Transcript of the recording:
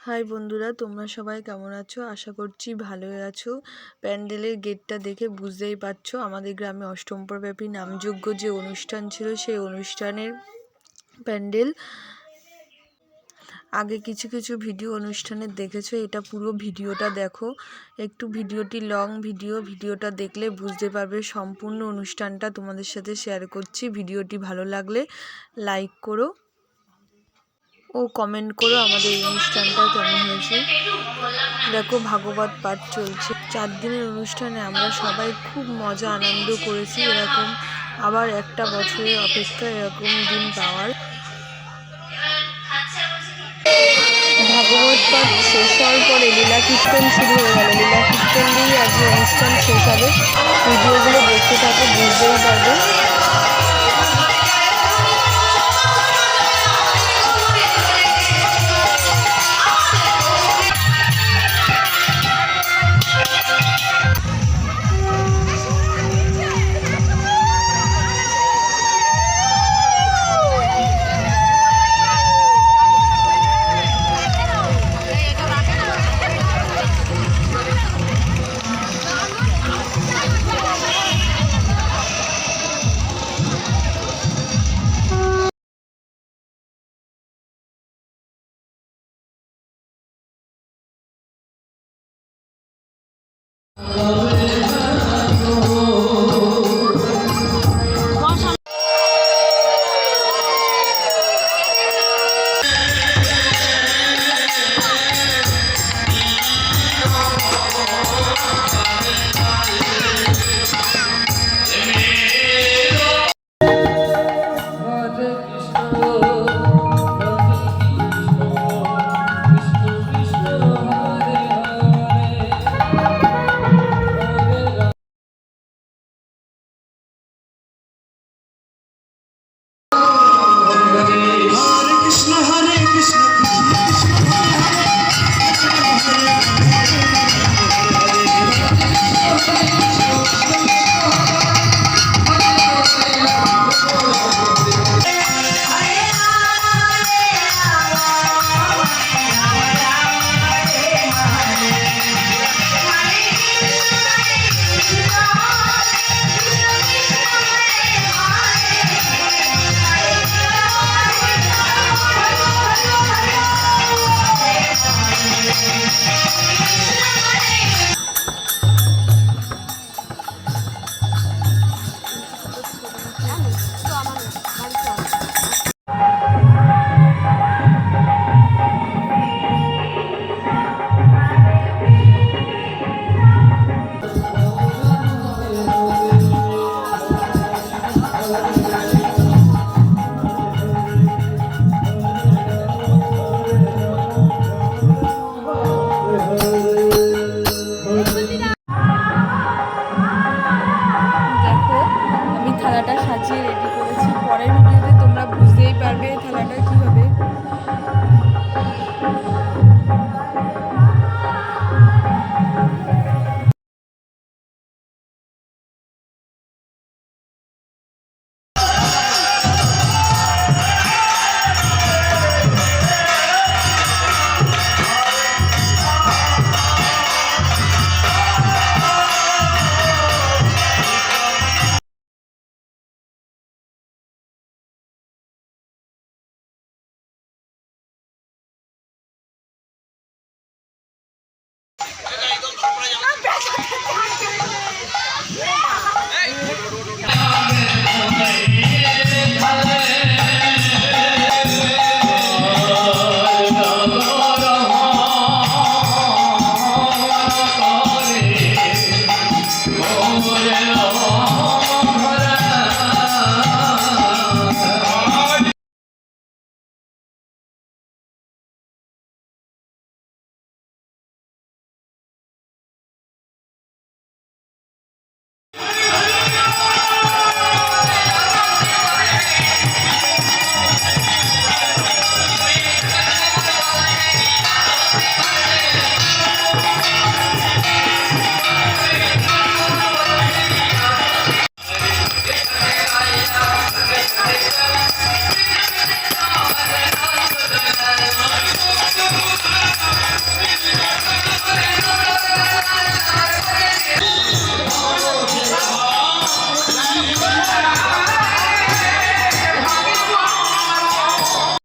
High বন্ধুরা, তোমরা সবাই কেমন আছো? আশা করছি ভালোই আছো। প্যান্ডেলের গেটটা দেখে বুঝতেই পারছো আমাদের গ্রামে অষ্টমপ্রব্যাপী নামযজ্ঞ যে অনুষ্ঠান ছিল সেই অনুষ্ঠানের প্যান্ডেল। আগে কিছু কিছু ভিডিও অনুষ্ঠানে দেখেছো, এটা পুরো ভিডিওটা দেখো। একটু ভিডিওটি লং ভিডিওটা দেখলে বুঝতে পারবে সম্পূর্ণ অনুষ্ঠানটা তোমাদের সাথে শেয়ার করছি। ভিডিওটি ভালো লাগলে লাইক করো ও কমেন্ট করো আমাদের এই অনুষ্ঠানটা কেমন হয়েছে। দেখো, ভাগবত পাঠ চলছে। 4 দিনের অনুষ্ঠানে আমরা সবাই খুব মজা আনন্দ করেছি। এরকম আবার একটা বছরের অপেক্ষা এরকম দিন পাওয়ার। ভাগবত পাঠ শেষ হওয়ার পরে লীলা কীর্তন শুরু হয়ে গেল। লীলা কীর্তন দিয়েই আজকে অনুষ্ঠান শেষ হবে। ভিডিওগুলো দেখতে থাকো, বুঝতেই পারবে।